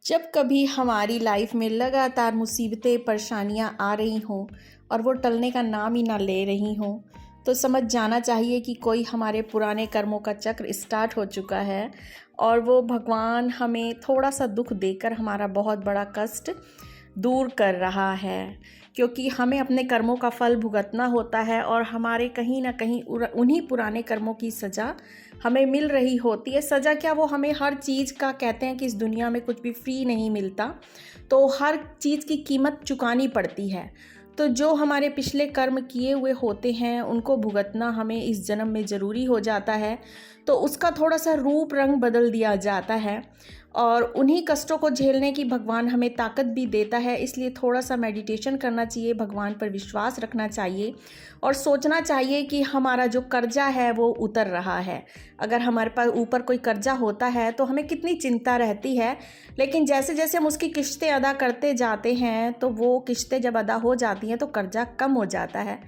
जब कभी हमारी लाइफ में लगातार मुसीबतें परेशानियां आ रही हों और वो टलने का नाम ही ना ले रही हों, तो समझ जाना चाहिए कि कोई हमारे पुराने कर्मों का चक्र स्टार्ट हो चुका है और वो भगवान हमें थोड़ा सा दुख देकर हमारा बहुत बड़ा कष्ट दूर कर रहा है। क्योंकि हमें अपने कर्मों का फल भुगतना होता है और हमारे कहीं ना कहीं उन्हीं पुराने कर्मों की सज़ा हमें मिल रही होती है। सज़ा क्या, वो हमें हर चीज़ का कहते हैं कि इस दुनिया में कुछ भी फ्री नहीं मिलता, तो हर चीज़ की कीमत चुकानी पड़ती है। तो जो हमारे पिछले कर्म किए हुए होते हैं उनको भुगतना हमें इस जन्म में ज़रूरी हो जाता है। तो उसका थोड़ा सा रूप रंग बदल दिया जाता है और उन्हीं कष्टों को झेलने की भगवान हमें ताकत भी देता है। इसलिए थोड़ा सा मेडिटेशन करना चाहिए, भगवान पर विश्वास रखना चाहिए और सोचना चाहिए कि हमारा जो कर्जा है वो उतर रहा है। अगर हमारे पास ऊपर कोई कर्जा होता है तो हमें कितनी चिंता रहती है, लेकिन जैसे जैसे हम उसकी किस्तें अदा करते जाते हैं तो वो किस्तें जब अदा हो जाती हैं तो कर्जा कम हो जाता है।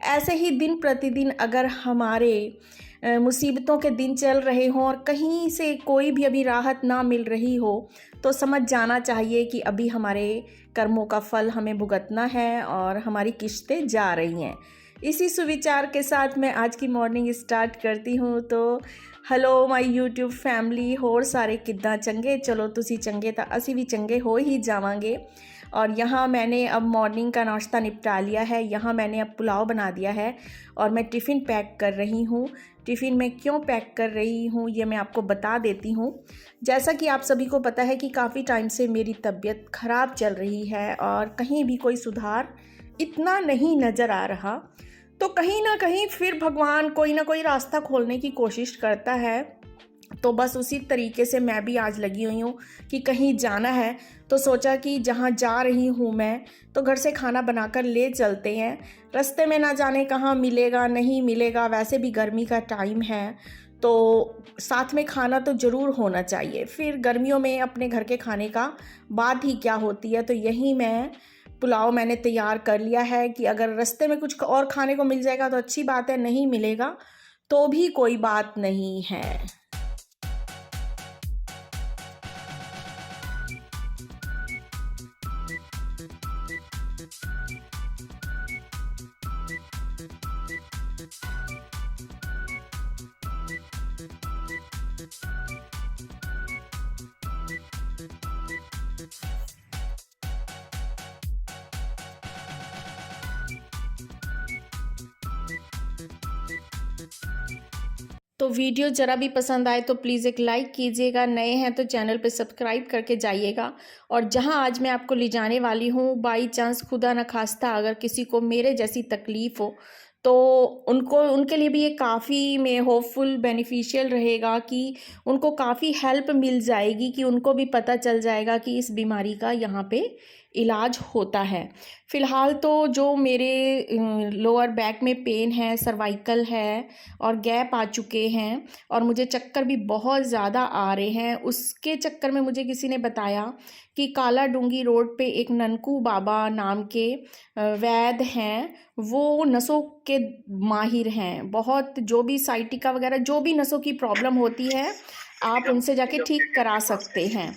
ऐसे ही दिन प्रतिदिन अगर हमारे मुसीबतों के दिन चल रहे हों और कहीं से कोई भी अभी राहत ना मिल रही हो, तो समझ जाना चाहिए कि अभी हमारे कर्मों का फल हमें भुगतना है और हमारी किस्तें जा रही हैं। इसी सुविचार के साथ मैं आज की मॉर्निंग स्टार्ट करती हूँ। तो हेलो माय यूट्यूब फैमिली, होर सारे किद्दां चंगे? चलो तुसी चंगे तो असी भी चंगे हो ही जावांगे। और यहाँ मैंने अब मॉर्निंग का नाश्ता निपटा लिया है। यहाँ मैंने अब पुलाव बना दिया है और मैं टिफ़िन पैक कर रही हूँ। टिफ़िन में क्यों पैक कर रही हूँ ये मैं आपको बता देती हूँ। जैसा कि आप सभी को पता है कि काफ़ी टाइम से मेरी तबीयत ख़राब चल रही है और कहीं भी कोई सुधार इतना नहीं नज़र आ रहा। तो कहीं ना कहीं फिर भगवान कोई ना कोई रास्ता खोलने की कोशिश करता है। तो बस उसी तरीके से मैं भी आज लगी हुई हूँ कि कहीं जाना है, तो सोचा कि जहाँ जा रही हूँ मैं तो घर से खाना बनाकर ले चलते हैं। रास्ते में ना जाने कहाँ मिलेगा नहीं मिलेगा, वैसे भी गर्मी का टाइम है तो साथ में खाना तो ज़रूर होना चाहिए। फिर गर्मियों में अपने घर के खाने का बात ही क्या होती है। तो यही मैं पुलाव मैंने तैयार कर लिया है कि अगर रास्ते में कुछ और खाने को मिल जाएगा तो अच्छी बात है, नहीं मिलेगा तो भी कोई बात नहीं है। तो वीडियो ज़रा भी पसंद आए तो प्लीज़ एक लाइक कीजिएगा, नए हैं तो चैनल पे सब्सक्राइब करके जाइएगा। और जहां आज मैं आपको ले जाने वाली हूं, बाई चांस खुदा न खास्ता अगर किसी को मेरे जैसी तकलीफ़ हो तो उनके लिए भी ये काफ़ी में होपफुल बेनिफिशियल रहेगा कि उनको काफ़ी हेल्प मिल जाएगी, कि उनको भी पता चल जाएगा कि इस बीमारी का यहाँ पे इलाज होता है। फ़िलहाल तो जो मेरे लोअर बैक में पेन है, सर्वाइकल है और गैप आ चुके हैं और मुझे चक्कर भी बहुत ज़्यादा आ रहे हैं, उसके चक्कर में मुझे किसी ने बताया कि काला डूंगी रोड पे एक ननकू बाबा नाम के वैद्य हैं। वो नसों के माहिर हैं बहुत, जो भी साइटिका वगैरह जो भी नसों की प्रॉब्लम होती है आप उनसे जाके ठीक करा सकते हैं।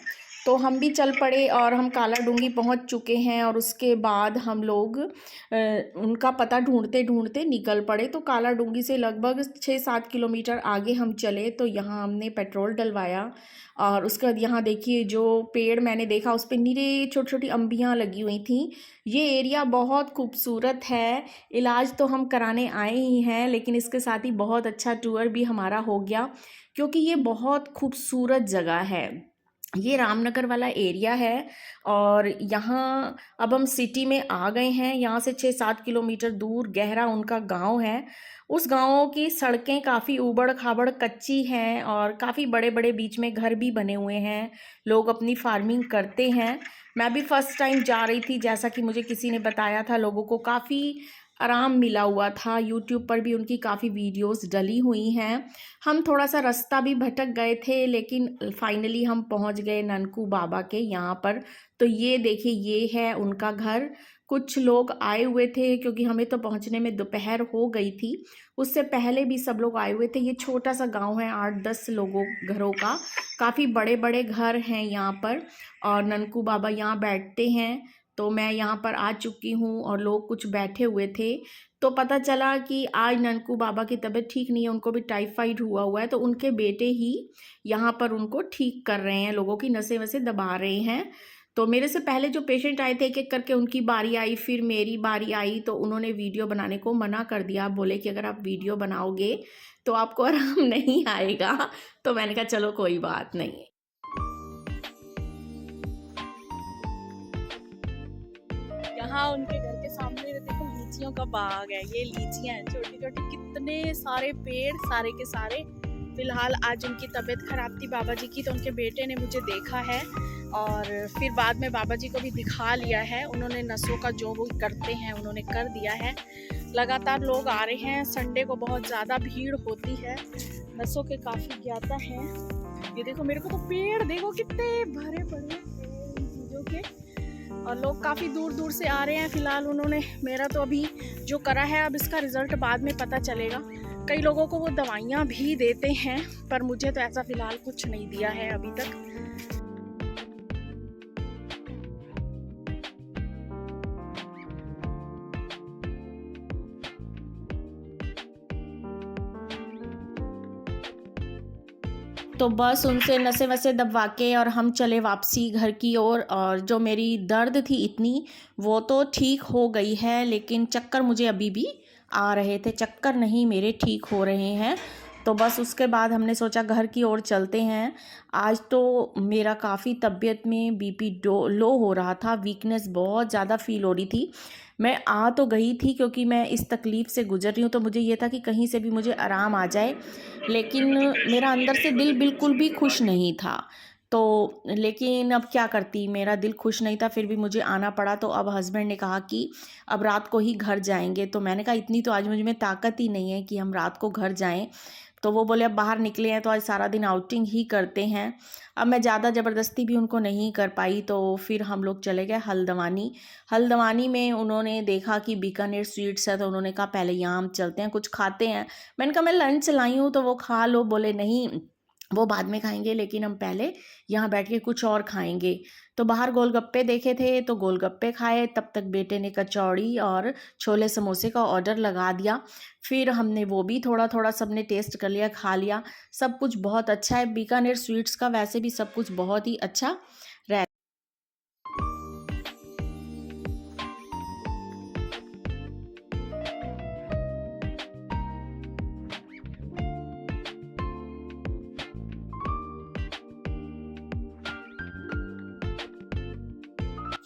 तो हम भी चल पड़े और हम काला डूंगी पहुंच चुके हैं और उसके बाद हम लोग उनका पता ढूंढते ढूंढते निकल पड़े। तो काला डूंगी से लगभग 6-7 किलोमीटर आगे हम चले तो यहाँ हमने पेट्रोल डलवाया और उसके बाद यहाँ देखिए जो पेड़ मैंने देखा उस पर निरे छोटी छोटी अम्बियाँ लगी हुई थी। ये एरिया बहुत खूबसूरत है। इलाज तो हम कराने आए ही हैं, लेकिन इसके साथ ही बहुत अच्छा टूर भी हमारा हो गया, क्योंकि ये बहुत खूबसूरत जगह है। ये रामनगर वाला एरिया है और यहाँ अब हम सिटी में आ गए हैं। यहाँ से 6-7 किलोमीटर दूर गहरा उनका गांव है। उस गांव की सड़कें काफ़ी ऊबड़ खाबड़ कच्ची हैं और काफ़ी बड़े बड़े बीच में घर भी बने हुए हैं। लोग अपनी फार्मिंग करते हैं। मैं भी फर्स्ट टाइम जा रही थी, जैसा कि मुझे किसी ने बताया था, लोगों को काफ़ी आराम मिला हुआ था। यूट्यूब पर भी उनकी काफ़ी वीडियोस डली हुई हैं। हम थोड़ा सा रास्ता भी भटक गए थे, लेकिन फाइनली हम पहुंच गए ननकू बाबा के यहाँ पर। तो ये देखिए, ये है उनका घर। कुछ लोग आए हुए थे क्योंकि हमें तो पहुंचने में दोपहर हो गई थी। उससे पहले भी सब लोग आए हुए थे। ये छोटा सा गांव है, 8-10 लोगों घरों का। काफ़ी बड़े बड़े घर हैं यहाँ पर, और ननकू बाबा यहाँ बैठते हैं। तो मैं यहाँ पर आ चुकी हूँ और लोग कुछ बैठे हुए थे। तो पता चला कि आज ननकू बाबा की तबीयत ठीक नहीं है, उनको भी टाइफाइड हुआ है। तो उनके बेटे ही यहाँ पर उनको ठीक कर रहे हैं, लोगों की नसें वसें दबा रहे हैं। तो मेरे से पहले जो पेशेंट आए थे, एक एक करके उनकी बारी आई, फिर मेरी बारी आई। तो उन्होंने वीडियो बनाने को मना कर दिया, बोले कि अगर आप वीडियो बनाओगे तो आपको आराम नहीं आएगा। तो मैंने कहा चलो कोई बात नहीं। यहाँ उनके घर के सामने देखो लीचियों का बाग है। ये लीचियां हैं छोटी छोटी, कितने सारे पेड़, सारे के सारे। फिलहाल आज उनकी तबीयत खराब थी बाबा जी की, तो उनके बेटे ने मुझे देखा है और फिर बाद में बाबा जी को भी दिखा लिया है। उन्होंने नसों का जो वो करते हैं उन्होंने कर दिया है। लगातार लोग आ रहे हैं। संडे को बहुत ज़्यादा भीड़ होती है, नसों के काफ़ी ज्ञाता हैं। ये देखो, मेरे को तो पेड़ देखो कितने भरे पड़े हैं इन चीज़ों के, और लोग काफ़ी दूर दूर से आ रहे हैं। फ़िलहाल उन्होंने मेरा तो अभी जो करा है, अब इसका रिज़ल्ट बाद में पता चलेगा। कई लोगों को वो दवाइयाँ भी देते हैं, पर मुझे तो ऐसा फ़िलहाल कुछ नहीं दिया है अभी तक। तो बस उनसे नसें वसें दबवा के और हम चले वापसी घर की ओर। और जो मेरी दर्द थी इतनी, वो तो ठीक हो गई है, लेकिन चक्कर मुझे अभी भी आ रहे थे। चक्कर नहीं, मेरे ठीक हो रहे हैं। तो बस उसके बाद हमने सोचा घर की ओर चलते हैं। आज तो मेरा काफ़ी तबीयत में बीपी लो हो रहा था, वीकनेस बहुत ज़्यादा फील हो रही थी। मैं आ तो गई थी क्योंकि मैं इस तकलीफ़ से गुज़र रही हूँ, तो मुझे ये था कि कहीं से भी मुझे आराम आ जाए, लेकिन मेरा अंदर से दिल बिल्कुल भी खुश नहीं था। तो लेकिन अब क्या करती, मेरा दिल खुश नहीं था, फिर भी मुझे आना पड़ा। तो अब हस्बैंड ने कहा कि अब रात को ही घर जाएंगे। तो मैंने कहा इतनी तो आज मुझ में ताकत ही नहीं है कि हम रात को घर जाएं। तो वो बोले अब बाहर निकले हैं तो आज सारा दिन आउटिंग ही करते हैं। अब मैं ज़्यादा ज़बरदस्ती भी उनको नहीं कर पाई, तो फिर हम लोग चले गए हल्द्वानी। हल्द्वानी में उन्होंने देखा कि बीकानेर स्वीट्स है, तो उन्होंने कहा पहले यहाँ हम चलते हैं, कुछ खाते हैं। मैंने कहा मैं लंच लाई हूँ तो वो खा लो। बोले नहीं, वो बाद में खाएंगे, लेकिन हम पहले यहाँ बैठ के कुछ और खाएंगे। तो बाहर गोलगप्पे देखे थे तो गोलगप्पे खाए। तब तक बेटे ने कचौड़ी और छोले समोसे का ऑर्डर लगा दिया। फिर हमने वो भी थोड़ा थोड़ा सबने टेस्ट कर लिया, खा लिया। सब कुछ बहुत अच्छा है बीकानेर स्वीट्स का, वैसे भी सब कुछ बहुत ही अच्छा रहता है।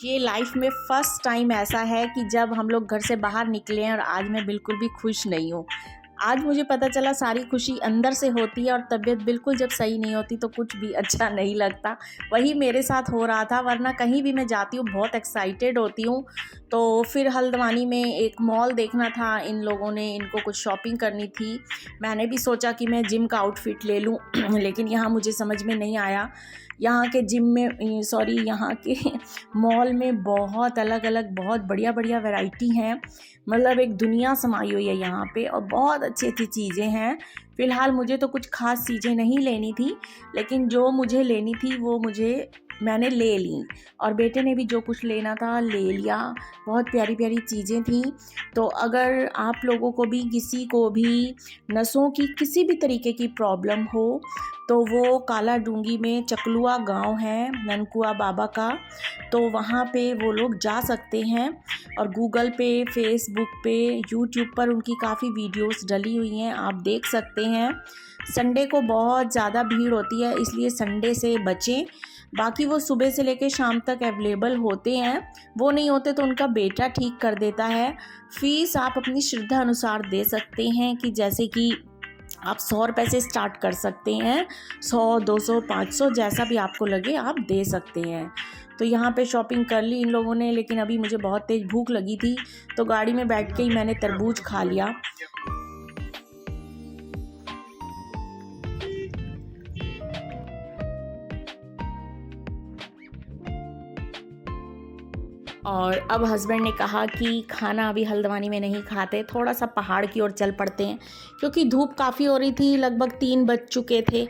ये लाइफ में फ़र्स्ट टाइम ऐसा है कि जब हम लोग घर से बाहर निकले हैं और आज मैं बिल्कुल भी खुश नहीं हूँ। आज मुझे पता चला सारी खुशी अंदर से होती है, और तबीयत बिल्कुल जब सही नहीं होती तो कुछ भी अच्छा नहीं लगता। वही मेरे साथ हो रहा था, वरना कहीं भी मैं जाती हूँ बहुत एक्साइटेड होती हूँ। तो फिर हल्द्वानी में एक मॉल देखना था, इन लोगों ने, इनको कुछ शॉपिंग करनी थी। मैंने भी सोचा कि मैं जिम का आउटफिट ले लूँ लेकिन यहाँ मुझे समझ में नहीं आया। यहाँ के जिम में, सॉरी, यहाँ के मॉल में बहुत अलग अलग, बहुत बढ़िया बढ़िया वैरायटी हैं। मतलब एक दुनिया समाई हुई है यहाँ पे, और बहुत अच्छी अच्छी चीज़ें हैं। फ़िलहाल मुझे तो कुछ ख़ास चीज़ें नहीं लेनी थी, लेकिन जो मुझे लेनी थी वो मैंने ले ली, और बेटे ने भी जो कुछ लेना था ले लिया। बहुत प्यारी प्यारी चीज़ें थी। तो अगर आप लोगों को भी, किसी को भी नसों की किसी भी तरीके की प्रॉब्लम हो, तो वो काला डूंगी में चकलुआ गांव है ननकुआ बाबा का, तो वहाँ पे वो लोग जा सकते हैं। और गूगल पे, फेसबुक पे, यूट्यूब पर उनकी काफ़ी वीडियोस डली हुई हैं, आप देख सकते हैं। संडे को बहुत ज़्यादा भीड़ होती है, इसलिए संडे से बचें। बाकी वो सुबह से लेकर शाम तक अवेलेबल होते हैं। वो नहीं होते तो उनका बेटा ठीक कर देता है। फ़ीस आप अपनी श्रद्धा अनुसार दे सकते हैं, कि जैसे कि आप 100 रुपये से स्टार्ट कर सकते हैं। 100, 200, 500, जैसा भी आपको लगे आप दे सकते हैं। तो यहाँ पे शॉपिंग कर ली इन लोगों ने, लेकिन अभी मुझे बहुत तेज़ भूख लगी थी तो गाड़ी में बैठ के ही मैंने तरबूज खा लिया। और अब हस्बैंड ने कहा कि खाना अभी हल्द्वानी में नहीं खाते, थोड़ा सा पहाड़ की ओर चल पड़ते हैं, क्योंकि धूप काफ़ी हो रही थी, लगभग 3 बज चुके थे।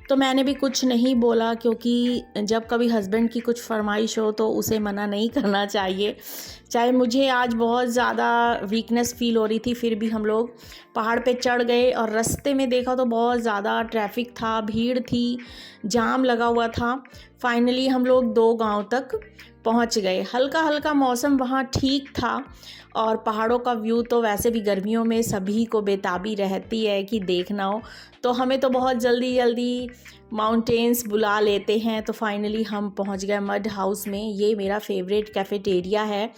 तो मैंने भी कुछ नहीं बोला, क्योंकि जब कभी हस्बैंड की कुछ फरमाइश हो तो उसे मना नहीं करना चाहिए। चाहे मुझे आज बहुत ज़्यादा वीकनेस फील हो रही थी, फिर भी हम लोग पहाड़ पे चढ़ गए। और रास्ते में देखा तो बहुत ज़्यादा ट्रैफिक था, भीड़ थी, जाम लगा हुआ था। फाइनली हम लोग 2 गांव तक पहुंच गए। हल्का हल्का मौसम वहाँ ठीक था और पहाड़ों का व्यू तो वैसे भी गर्मियों में सभी को बेताबी रहती है कि देखना हो, तो हमें तो बहुत जल्दी जल्दी माउंटेन्स बुला लेते हैं। तो फाइनली हम पहुंच गए मड हाउस में। ये मेरा फेवरेट कैफ़ेटेरिया है,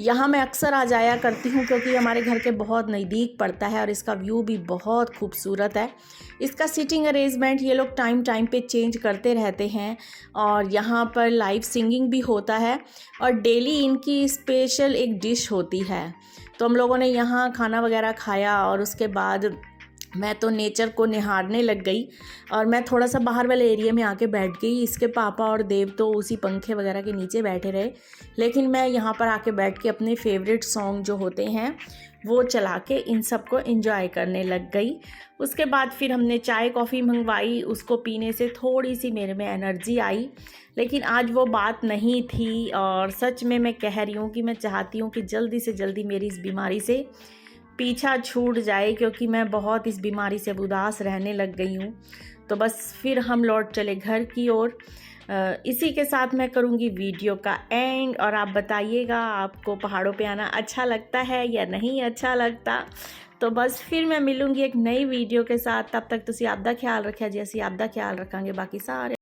यहाँ मैं अक्सर आ जाया करती हूँ क्योंकि हमारे घर के बहुत नज़दीक पड़ता है और इसका व्यू भी बहुत खूबसूरत है। इसका सीटिंग अरेंजमेंट ये लोग टाइम टाइम पे चेंज करते रहते हैं और यहाँ पर लाइव सिंगिंग भी होता है और डेली इनकी स्पेशल एक डिश होती है। तो हम लोगों ने यहाँ खाना वगैरह खाया और उसके बाद मैं तो नेचर को निहारने लग गई और मैं थोड़ा सा बाहर वाले एरिया में आके बैठ गई। इसके पापा और देव तो उसी पंखे वगैरह के नीचे बैठे रहे, लेकिन मैं यहाँ पर आके बैठ के अपने फेवरेट सॉन्ग जो होते हैं वो चला के इन सब को एंजॉय करने लग गई। उसके बाद फिर हमने चाय कॉफ़ी मंगवाई, उसको पीने से थोड़ी सी मेरे में एनर्जी आई, लेकिन आज वो बात नहीं थी। और सच में मैं कह रही हूँ कि मैं चाहती हूँ कि जल्दी से जल्दी मेरी इस बीमारी से पीछा छूट जाए, क्योंकि मैं बहुत इस बीमारी से उदास रहने लग गई हूँ। तो बस फिर हम लौट चले घर की ओर। इसी के साथ मैं करूँगी वीडियो का एंड और आप बताइएगा आपको पहाड़ों पे आना अच्छा लगता है या नहीं अच्छा लगता। तो बस फिर मैं मिलूँगी एक नई वीडियो के साथ। तब तक तुसी आपदा ख्याल रखिया जी, असी आपदा ख्याल रखांगे बाकी सारे।